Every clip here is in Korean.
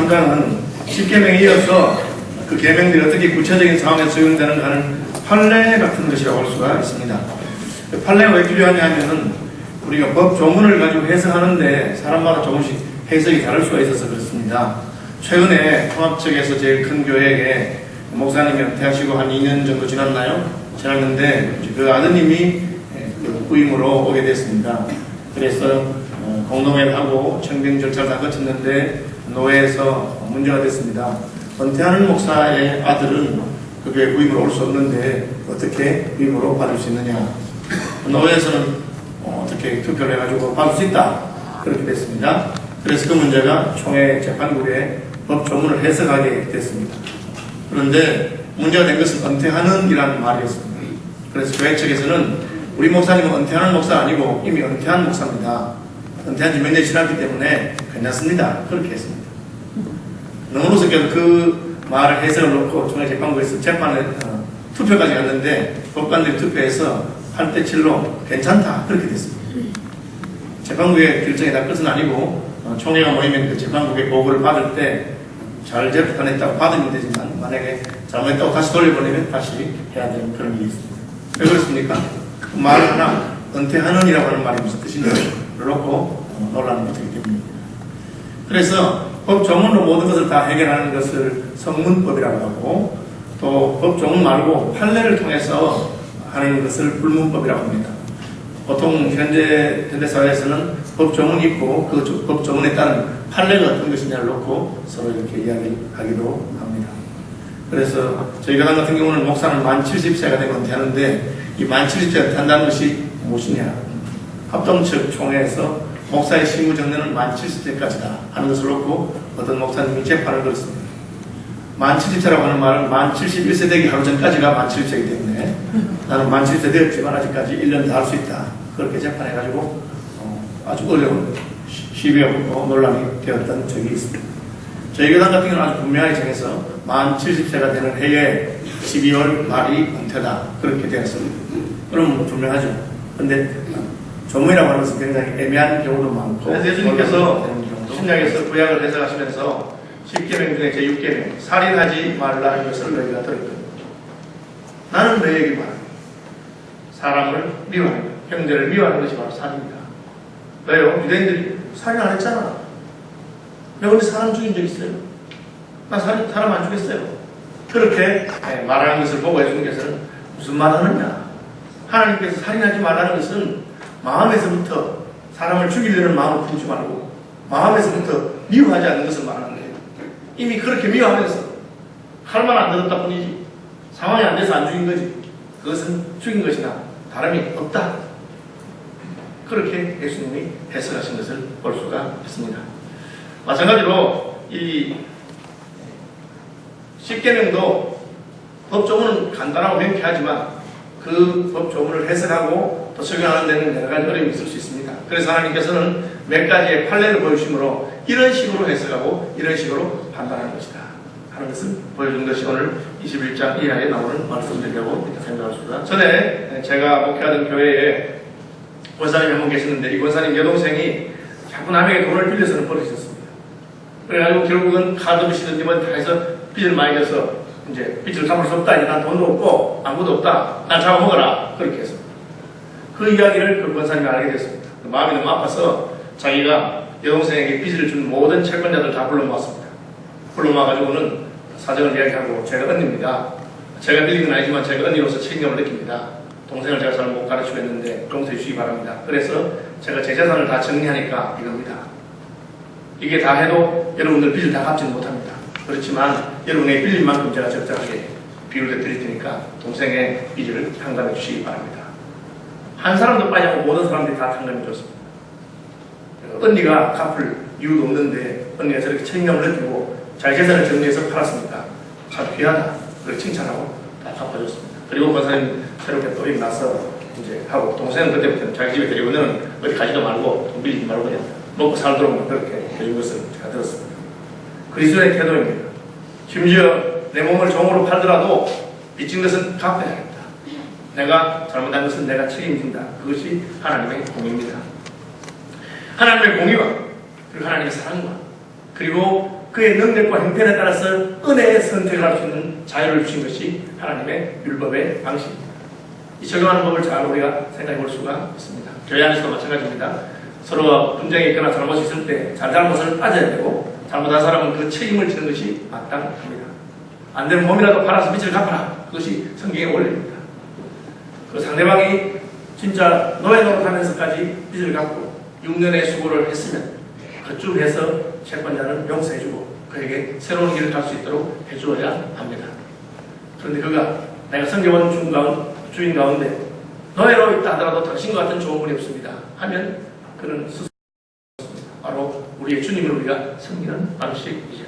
3장은 10계명에 이어서 그 계명들이 어떻게 구체적인 상황에 적용되는가 하는 판례 같은 것이라고 할 수가 있습니다. 판례가 왜 필요하냐 하면은 우리가 법 조문을 가지고 해석하는데 사람마다 조금씩 해석이 다를 수가 있어서 그렇습니다. 최근에 통합 측에서 제일 큰 교회에 목사님이 은퇴하시고 한 2년 정도 지났는데 그 아드님이 그 부임으로 오게 됐습니다. 그래서 공동회하고 청빙 절차를 다 거쳤는데 노회에서 문제가 됐습니다. 은퇴하는 목사의 아들은 그 교회 부임으로 올 수 없는데 어떻게 부임으로 받을 수 있느냐. 노회에서는 어떻게 투표를 해가지고 받을 수 있다. 그렇게 됐습니다. 그래서 그 문제가 총회 재판국에 법 조문을 해석하게 됐습니다. 그런데 문제가 된 것은 은퇴하는 이라는 말이었습니다. 그래서 교회 측에서는 우리 목사님은 은퇴하는 목사 아니고 이미 은퇴한 목사입니다. 은퇴한 지 몇 년 지났기 때문에 괜찮습니다. 그렇게 했습니다. 너무 무섭게도 그 말을 해석을 놓고 총회 재판국에서 투표까지 갔는데 법관들이 투표해서 8대 7로 괜찮다. 그렇게 됐습니다. 재판국의 결정이 다 끝은 아니고 총회가 모이면 그 재판국의 보고를 받을 때 잘 재판했다고 받으면 되지만 만약에 잘못했다고 다시 돌려보내면 다시 해야 되는 그런 일이 있습니다. 왜 그렇습니까? 그 말 하나 은퇴하는이라고 하는 말이 무슨 뜻인지를 놓고 논란이 되기 때문입니다. 그래서 법 조문으로 모든 것을 다 해결하는 것을 성문법이라고 하고 또 법 조문 말고 판례를 통해서 하는 것을 불문법이라고 합니다. 보통 현대 사회에서는 법 조문이 있고 그 법 조문에 따른 판례가 어떤 것이냐를 놓고 서로 이렇게 이야기하기도 합니다. 그래서 저희 교단 같은 경우는 목사는 만 70세가 되면 은퇴하는데 이 만 70세가 한다는 것이 무엇이냐. 합동측 총회에서 목사의 실무 정년은 만 70세까지다 하는 것을 놓고 어떤 목사님이 재판을 걸었습니다. 만 70세라고 하는 말은 만 71세 되기 하루 전까지가 만 70세이기 때문에 나는 만 70세 되었지만 아직까지 1년 더 할 수 있다. 그렇게 재판해가지고 아주 어려운 시비하고 논란이 되었던 적이 있습니다. 저희 교단 같은 경우는 아주 분명하게 정해서 만 70세가 되는 해에 12월 말이 은퇴다. 그렇게 되었습니다. 그럼 분명하죠. 그런데 조문이라고 하는 것은 굉장히 애매한 경우도 많고 그래서 예수님께서 신약에서 구약을 해석하시면서 10계명 중에 제6계명 살인하지 말라 이것을 너희가 들었거든. 나는 너희에게 말합니다. 사람을 미워하는 것, 형제를 미워하는 것이 바로 살인이다. 왜요? 유대인들이 살인 안 했잖아. 내가 언제 사람 죽인 적 있어요? 나 사람 안 죽였어요. 그렇게 말하는 것을 보고 예수님께서는 무슨 말 하느냐. 하나님께서 살인하지 말라는 것은 마음에서부터 사람을 죽이려는 마음을 품지 말고 마음에서부터 미워하지 않는 것을 말하는 거예요. 이미 그렇게 미워하면서 할 말 안 들었다 뿐이지 상황이 안 돼서 안 죽인 거지 그것은 죽인 것이나 다름이 없다. 그렇게 예수님이 해석하신 것을 볼 수가 있습니다. 마찬가지로 이 10계명도 법조문은 간단하고 명쾌하지만 그 법조문을 해석하고 또 적용하는 데는 여러 가지 어려움이 있을 수 있습니다. 그래서 하나님께서는 몇 가지의 판례를 보여주시므로 이런 식으로 해석하고 이런 식으로 판단하는 것이다 하는 것을 보여준 것이 오늘 21장 이하에 나오는 말씀들이라고 생각할 수 있습니다. 전에 제가 목회하던 교회에 권사님이 한 분 계셨는데 이 권사님 여동생이 자꾸 남에게 돈을 빌려서는 버릇이 있었습니다. 그래가지고 결국은 카드 빚이든지 뭐 다 해서 빚을 많이 져서 이제 빚을 갚을 수 없다. 이제 난 돈도 없고 아무도 없다. 난 잡아먹어라. 그렇게 해서 그 이야기를 그 권사님이 알게 됐습니다. 마음이 너무 아파서 자기가 여동생에게 빚을 준 모든 채권자들 다 불러 모았습니다. 불러 모아가지고는 사정을 이야기하고 제가 언니입니다. 제가 빌린 건 아니지만 제가 언니로서 책임감을 느낍니다. 동생을 제가 잘 못 가르치고 했는데 용서해 주시기 바랍니다. 그래서 제가 제 재산을 다 정리하니까 이겁니다. 이게 다 해도 여러분들 빚을 다 갚지는 못합니다. 그렇지만 여러분의 빌린 만큼 제가 적절하게 비율을 드릴 테니까 동생의 빚을 탕감해 주시기 바랍니다. 한 사람도 빠지 않고 모든 사람들이 다 탕감해 줬습니다. 언니가 갚을 이유도 없는데 언니가 저렇게 책임감을 느끼고 자기 재산을 정리해서 팔았으니까 참 귀하다. 그렇게 칭찬하고 다 갚아줬습니다. 그리고 권사님 새롭게 또 일어나서 이제 하고 동생은 그때부터 자기 집에 데리고 너는 어디 가지도 말고 돈 빌리지 말고 그냥 먹고 살도록 그렇게 해준 것을 제가 들었습니다. 그리스도의 태도입니다. 심지어 내 몸을 종으로 팔더라도 빚진 것은 갚아야겠다. 내가 잘못한 것은 내가 책임진다. 그것이 하나님의 공의입니다. 하나님의 공의와 그리고 하나님의 사랑과 그리고 그의 능력과 형편에 따라서 은혜의 선택을 할 수 있는 자유를 주신 것이 하나님의 율법의 방식입니다. 이 적용하는 법을 잘 우리가 생각해 볼 수가 있습니다. 교회 안에서도 마찬가지입니다. 서로가 분쟁이 있거나 잘못이 있을 때 잘못을 따져야 되고 잘못한 사람은 그 책임을 지는 것이 마땅합니다. 안 되면 몸이라도 팔아서 빚을 갚아라. 그것이 성경의 원리입니다. 그 상대방이 진짜 노예 노릇하면서까지 빚을 갚고 6년의 수고를 했으면 그쯤 해서 채권자는 용서해주고 그에게 새로운 길을 갈 수 있도록 해주어야 합니다. 그런데 그가 내가 성경원 주인 가운데 노예로 있다 하더라도 당신과 같은 좋은 분이 없습니다 하면 그는 스스로 바로 우리의 주님을 우리가 섬기는 방식이죠.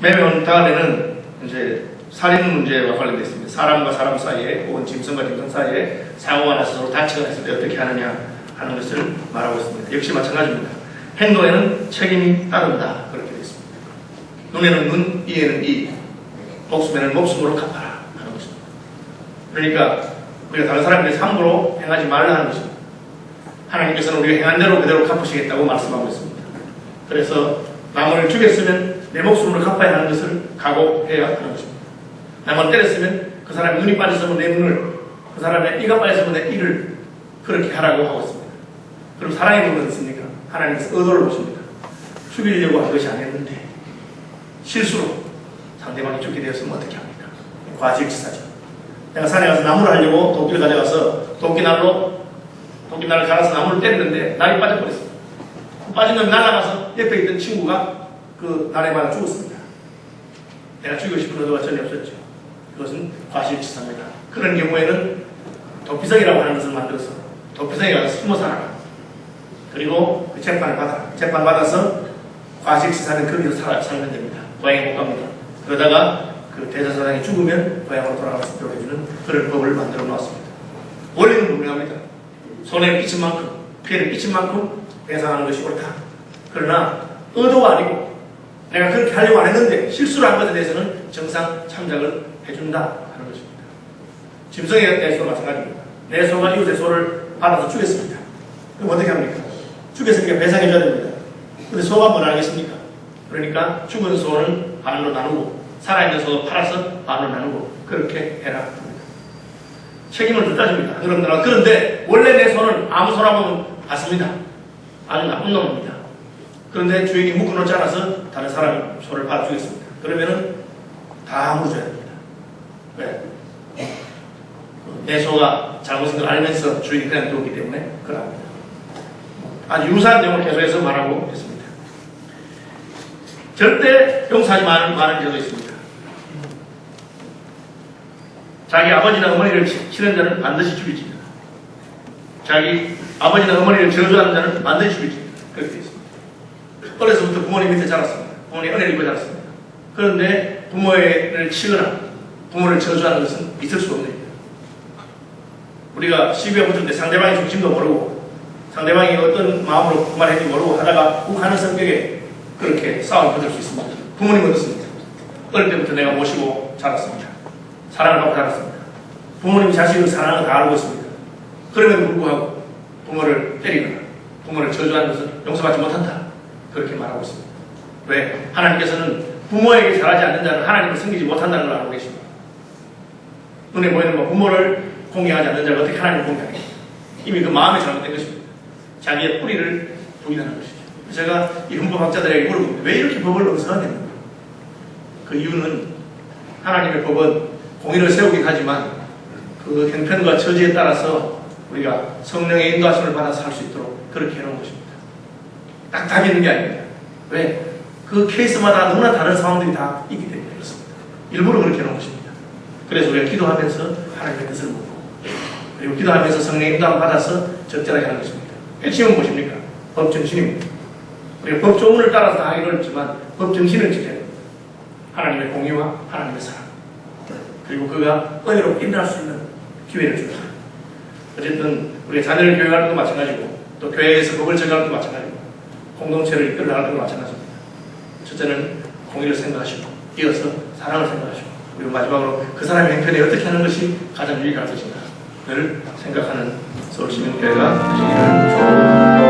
매번 다음에는 이제 살인 문제와 관련되어 있습니다. 사람과 사람 사이에 혹은 짐승과 짐승 사이에 사고가 나서 서로 다치거나 했을 때 어떻게 하느냐 하는 것을 말하고 있습니다. 역시 마찬가지입니다. 행동에는 책임이 따른다 그렇게 되어 있습니다. 눈에는 눈, 이에는 이, 목숨에는 목숨으로 갚아라 하는 것입니다. 그러니까 우리가 다른 사람에게 함부로 행하지 말라 하는 것입니다. 하나님께서는 우리가 행한 대로 그대로 갚으시겠다고 말씀하고 있습니다. 그래서 남을 죽였으면 내 목숨으로 갚아야 하는 것을 각오해야 하는 것입니다. 남을 때렸으면 그 사람의 눈이 빠졌으면 내 눈을, 그 사람의 이가 빠졌으면 내 이를 그렇게 하라고 하고 있습니다. 그럼 사랑의 부분은 있습니까? 하나님께서 의도를 보십니다. 죽이려고 한 것이 아니었는데 실수로 상대방이 죽게 되었으면 어떻게 합니까? 과실치사죠. 내가 산에 가서 나무를 하려고 도끼를 가져가서 도끼날을 갈아서 나무를 때리는데 날이 빠져버렸습니다. 빠진 놈이 날아가서 옆에 있던 친구가 그 날에 맞아 죽었습니다. 내가 죽이고 싶은 의도가 전혀 없었죠. 그것은 과실치사입니다. 그런 경우에는 도피성이라고 하는 것을 만들어서 도피성에 가서 숨어 살아라. 그리고 그 재판을 받아라. 재판 받아서 과실치사는 거기서 살면 됩니다. 고향에 못 갑니다. 그러다가 그 대제사장이 죽으면 고향으로 돌아가서 뼈 해주는 그런 법을 만들어 놓았습니다. 원리는 분명합니다. 손해를 끼친 만큼, 피해를 끼친 만큼 배상하는 것이 옳다. 그러나 의도가 아니고 내가 그렇게 하려고 안 했는데 실수를 한 것에 대해서는 정상 참작을 해준다 하는 것입니다. 짐승의 내소도 마찬가지입니다. 내 소가 이웃의 소를 받아서 죽였습니다. 그럼 어떻게 합니까? 죽였으니까 배상해줘야 됩니다. 근데 소가 뭘 알겠습니까? 그러니까 죽은 소는 반으로 나누고 살아있는 소도 팔아서 반으로 나누고 그렇게 해라. 책임을 좀 따집니다. 그런데 원래 내 소는 아무 소라고 받습니다. 아주 나쁜 놈입니다. 그런데 주인이 묶어놓지 않아서 다른 사람이 소를 받아 주겠습니다. 그러면은 다 물어줘야 됩니다. 왜? 내 소가 잘못한 걸 알면서 주인이 그냥 두었기 때문에 그럽니다. 아주 유사한 내용을 계속해서 말하고 있습니다. 절대 용서하지 말은 죄도 있습니다. 자기 아버지나 어머니를 치는 자는 반드시 죽이지. 자기 아버지나 어머니를 저주하는 자는 반드시 죽이지. 그렇게 되어 있습니다. 어려서부터 부모님 밑에 자랐습니다. 부모님 은혜를 입어 자랐습니다. 그런데 부모를 치거나 부모를 저주하는 것은 있을 수 없는 일입니다. 우리가 시비가 붙을 때 상대방의 중심도 모르고 상대방이 어떤 마음으로 그 말을 했는지 모르고 하다가 욱하는 성격에 그렇게 싸움이 붙을 수 있습니다. 부모님은 어떻습니까? 어릴 때부터 내가 모시고 자랐습니다. 사랑을 받고 자랐습니다. 부모님이 자식을 사랑하는 거 다 알고 있습니다. 그럼에도 불구하고 부모를 때리거나 부모를 저주하는 것은 용서받지 못한다. 그렇게 말하고 있습니다. 왜? 하나님께서는 부모에게 잘하지 않는 자는 하나님을 섬기지 못한다는 걸 알고 계십니다. 눈에 보이는 부모를 공경하지 않는 자가 어떻게 하나님을 공경하겠습니까? 이미 그 마음이 잘못된 것입니다. 자기의 뿌리를 부인하는 것이죠. 제가 이 헌법학자들에게 물어봅니다. 왜 이렇게 법을 엄선하냐면 그 이유는 하나님의 법은 공의를 세우긴 하지만 그 형편과 처지에 따라서 우리가 성령의 인도하심을 받아서 할 수 있도록 그렇게 해놓은 것입니다. 딱 답이 있는 게 아닙니다. 왜? 그 케이스마다 너무나 다른 상황들이 다 있기 때문에 그렇습니다. 일부러 그렇게 해놓은 것입니다. 그래서 우리가 기도하면서 하나님의 뜻을 묻고 그리고 기도하면서 성령의 인도함을 받아서 적절하게 하는 것입니다. 핵심은 무엇입니까? 법정신입니다. 우리가 법조문을 따라서 다 하기는 어렵지만 법정신을 지켜야 됩니다. 하나님의 공의와 하나님의 사랑 그리고 그가 은혜로 인도할 수 있는 기회를 줍니다. 어쨌든 우리가 자녀를 교육하는 것도 마찬가지고 또 교회에서 법을 적용하는 것도 마찬가지고 공동체를 이끌어 나가는 것도 마찬가지입니다. 첫째는 공의를 생각하시고 이어서 사랑을 생각하시고 그리고 마지막으로 그 사람의 형편에 어떻게 하는 것이 가장 유익할 것인가를 생각하는 서울시민교회가 되시기를 축원합니다.